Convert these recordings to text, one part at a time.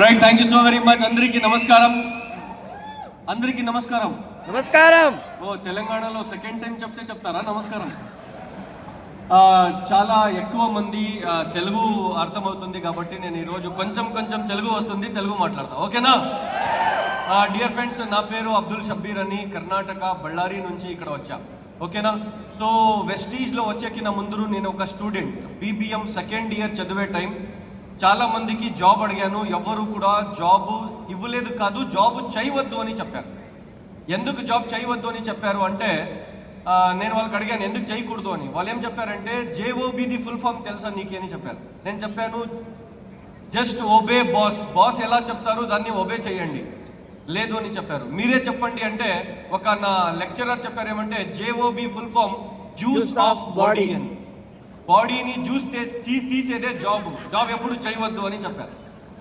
Right, thank you so very much. అందరికీ నమస్కారం. అందరికీ నమస్కారం. నమస్కారం. ఓ తెలంగాణలో సెకండ్ టైం చెప్తారా నమస్కారం? చాలా ఎక్కువ మంది తెలుగు అర్థమవుతుంది కాబట్టి నేను ఈరోజు కొంచెం తెలుగు వస్తుంది, తెలుగు మాట్లాడతా, ఓకేనా? డియర్ ఫ్రెండ్స్, నా పేరు అబ్దుల్ షబ్బీర్ అని, కర్ణాటక బళ్ళారి నుంచి ఇక్కడ వచ్చా, ఓకేనా? సో వెస్టీజ్లో వచ్చేకి నా ముందు నేను ఒక స్టూడెంట్, బీబీఎం సెకండ్ ఇయర్ చదివే టైం. చాలా మందికి జాబ్ అడిగాను, ఎవ్వరు కూడా జాబ్ ఇవ్వలేదు, కాదు జాబ్ చేయవద్దు అని చెప్పారు. ఎందుకు జాబ్ చేయవద్దు అని చెప్పారు అంటే నేను వాళ్ళకి అడిగాను ఎందుకు చేయకూడదు అని. వాళ్ళు ఏం చెప్పారంటే జేఓబీది ఫుల్ ఫామ్ తెలుసా నీకు అని చెప్పారు. నేను చెప్పాను జస్ట్ ఒబే బాస్, బాస్ ఎలా చెప్తారు దాన్ని ఒబే చేయండి, లేదు అని చెప్పారు. మీరే చెప్పండి అంటే ఒక నా లెక్చరర్ చెప్పారు ఏమంటే JOB full form juice of body అని, బాడీని జ్యూస్ తీసేదే జాబ్ ఎప్పుడు చేయవద్దు అని చెప్పారు.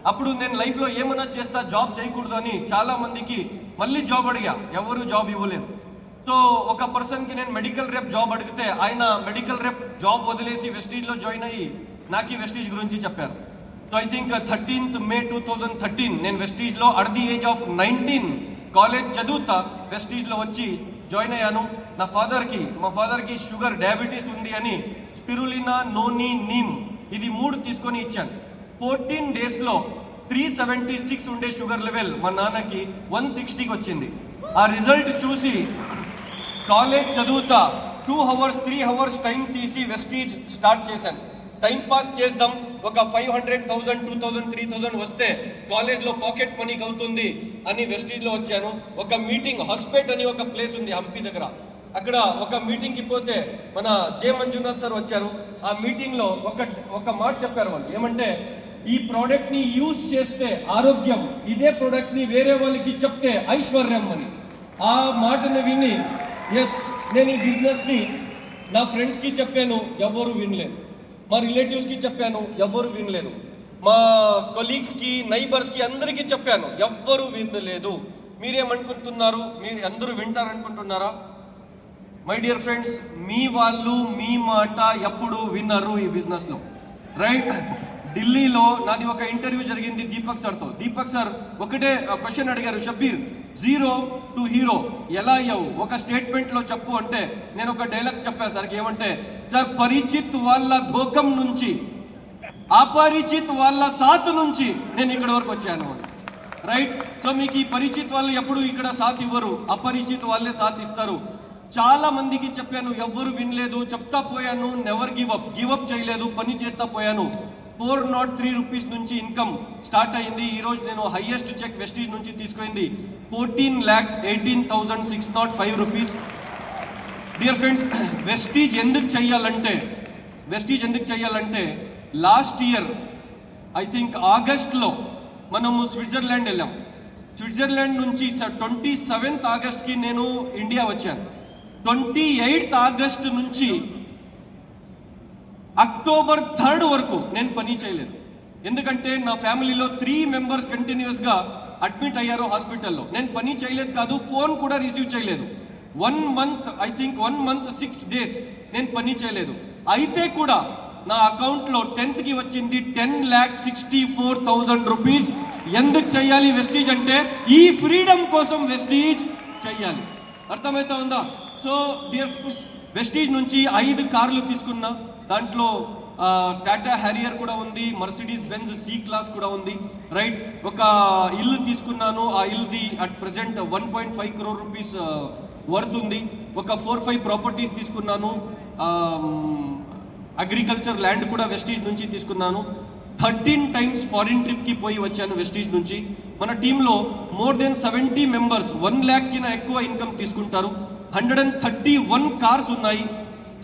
అప్పుడు నేను లైఫ్లో ఏమన్నా చేస్తా, జాబ్ చేయకూడదు అని చాలా మందికి మళ్ళీ జాబ్ అడిగా, ఎవరు జాబ్ ఇవ్వలేదు. సో ఒక పర్సన్కి నేను మెడికల్ రెప్ జాబ్ అడిగితే ఆయన మెడికల్ రెప్ జాబ్ వదిలేసి వెస్టీజ్లో జాయిన్ అయ్యి నాకు వెస్టీజ్ గురించి చెప్పారు. So I think 13th May 2013 నేను వెస్టీజ్లో at the age of 19 college చదువుతా వెస్టీజ్లో వచ్చి జాయిన్ అయ్యాను. మా ఫాదర్కి షుగర్ డయాబెటీస్ ఉంది అని స్పిరులినా, నోని, నీమ్ ఇది 3 తీసుకొని ఇచ్చాను. 14 డేస్లో 376 ఉండే షుగర్ లెవెల్ మా నాన్నకి 160కి వచ్చింది. ఆ రిజల్ట్ చూసి కాలేజ్ చదువుతా 2 hours 3 hours టైం తీసి వెస్టీజ్ స్టార్ట్ చేశాను. టైం పాస్ చేద్దాం, ఒక 500,000 2,000 3,000 వస్తే కాలేజ్లో పాకెట్ మనీకి అవుతుంది అని వెస్టీజ్లో వచ్చాను. ఒక మీటింగ్, హాస్పేట్ అని ఒక ప్లేస్ ఉంది హంపి దగ్గర, అక్కడ ఒక మీటింగ్కి పోతే మన జే మంజునాథ్ సార్ వచ్చారు. ఆ మీటింగ్లో ఒక మాట చెప్పారు వాళ్ళు, ఏమంటే ఈ ప్రోడక్ట్ని యూజ్ చేస్తే ఆరోగ్యం, ఇదే ప్రోడక్ట్స్ని వేరే వాళ్ళకి చెప్తే ఐశ్వర్యం అని. ఆ మాటను విని ఎస్ నేను ఈ బిజినెస్ని నా ఫ్రెండ్స్కి చెప్పాను, ఎవ్వరూ వినలేదు. మా రిలేటివ్స్కి చెప్పాను, ఎవ్వరు వినలేదు. మా కొలీగ్స్కి, నైబర్స్కి అందరికీ చెప్పాను, ఎవ్వరూ వినలేదు. మీరేమనుకుంటున్నారు? మీరు అందరూ వింటారనుకుంటున్నారా? మై డియర్ ఫ్రెండ్స్, మీ వాళ్ళు మీ మాట ఎప్పుడు విన్నారు ఈ బిజినెస్లో, రైట్? ఢిల్లీలో నాది ఒక ఇంటర్వ్యూ జరిగింది దీపక్ సార్తో. దీపక్ సార్ ఒకటే క్వశ్చన్ అడిగారు, షబ్బీర్ 0 to hero ఎలా అయ్యావు, ఒక స్టేట్మెంట్లో చెప్పు అంటే నేను ఒక డైలాగ్ చెప్పాను సార్కి, ఏమంటే సార్ పరిచిత్ వాళ్ళ ధోకం నుంచి, అపరిచిత్ వాళ్ళ సాత్ నుంచి నేను ఇక్కడ వరకు వచ్చాను, రైట్? సో మీకు ఈ పరిచిత్ వాళ్ళు ఎప్పుడు ఇక్కడ సాత్ ఇవ్వరు, అపరిచిత్ వాళ్ళే సాత్ ఇస్తారు. చాలా మందికి చెప్పాను, ఎవ్వరు వినలేదు. చెప్తా పోయాను, నెవర్ గివ్ అప్ చేయలేదు, పని చేస్తా పోయాను. 403 రూపీస్ నుంచి ఇన్కమ్ స్టార్ట్ అయింది. ఈరోజు నేను హైయెస్ట్ చెక్ వెస్టీజ్ నుంచి తీసుకుంది 14,18,605 రూపీస్. డియర్ ఫ్రెండ్స్, వెస్టీజ్ ఎందుకు చెయ్యాలంటే లాస్ట్ ఇయర్ ఐ థింక్ ఆగస్ట్లో మనము స్విట్జర్లాండ్ వెళ్ళాం. స్విట్జర్లాండ్ నుంచి 27th ఆగస్ట్కి నేను ఇండియా వచ్చాను. 28th ఆగస్ట్ నుంచి October 3rd వరకు నేను పని చేయలేదు. ఎందుకంటే నా ఫ్యామిలీలో 3 members కంటిన్యూస్గా అడ్మిట్ అయ్యారు హాస్పిటల్లో. నేను పని చేయలేదు కాదు, ఫోన్ కూడా రిసీవ్ చేయలేదు. 1 month I think 1 month 6 days నేను పని చేయలేదు. అయితే కూడా నా అకౌంట్లో 10th వచ్చింది 10,64,000 రూపీస్. ఎందుకు చెయ్యాలి వెస్టీజ్ అంటే ఈ ఫ్రీడమ్ కోసం వెస్టీజ్ చెయ్యాలి. అర్థమవుతా ఉందా? సో డియర్ ఫ్రెండ్స్, వెస్టీజ్ నుంచి 5 కార్లు తీసుకున్నా. దాంట్లో టాటా హ్యారియర్ కూడా ఉంది, మర్సిడీస్ బెంజ్ C క్లాస్ కూడా ఉంది, రైట్? ఒక ఇల్లు తీసుకున్నాను. ఆ ఇల్లుది at present 1.5 crore rupees worth ఉంది. ఒక 4-5 ప్రాపర్టీస్ తీసుకున్నాను. అగ్రికల్చర్ ల్యాండ్ కూడా వెస్టీజ్ నుంచి తీసుకున్నాను. 13 times ఫారిన్ ట్రిప్కి పోయి వచ్చాను వెస్టీజ్ నుంచి. మన టీంలో మోర్ దెన్ 70 members 1 lakh కినా ఎక్కువ ఇన్కమ్ తీసుకుంటారు. 131 కార్స్ ఉన్నాయి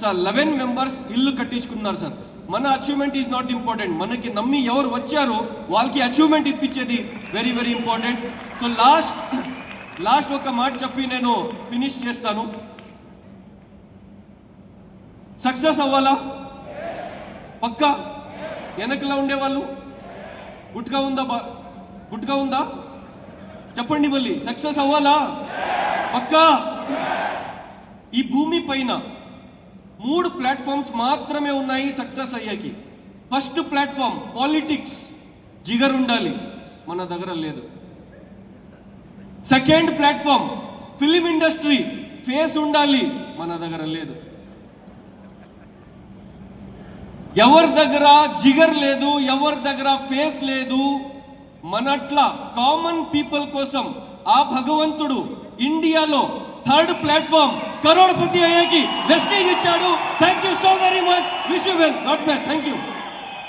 సార్. 11 members ఇల్లు కట్టించుకున్నారు సార్. మన అచీవ్మెంట్ ఈజ్ నాట్ ఇంపార్టెంట్, మనకి నమ్మి ఎవరు వచ్చారో వాళ్ళకి అచీవ్మెంట్ ఇప్పించేది very very important. So last ఒక మాట చెప్పి నేను ఫినిష్ చేస్తాను. సక్సెస్ అవ్వాలా? పక్కా? వెనకలా ఉండేవాళ్ళు గుట్కా ఉందా చెప్పండి మళ్ళీ. సక్సెస్ అవ్వాలా? పక్కా? ఈ భూమి పైన 3 ప్లాట్ఫామ్స్ మాత్రమే ఉన్నాయి సక్సెస్ అయ్యాకి. ఫస్ట్ ప్లాట్ఫామ్ పాలిటిక్స్, జిగర్ ఉండాలి. మన దగ్గర లేదు. Second platform film industry, face ఉండాలి, మన దగ్గర లేదు. ఎవరి దగ్గర జిగర్ లేదు, ఎవరి దగ్గర ఫేస్ లేదు, మనట్లా కామన్ పీపుల్ కోసం ఆ భగవంతుడు ఇండియాలో థర్డ్ ప్లాట్ఫామ్ కరోడ్పతి అయ్యేకి వెస్టేజ్ ఇచ్చాడు. Thank you so very much. Wish you well. God bless. Thank you.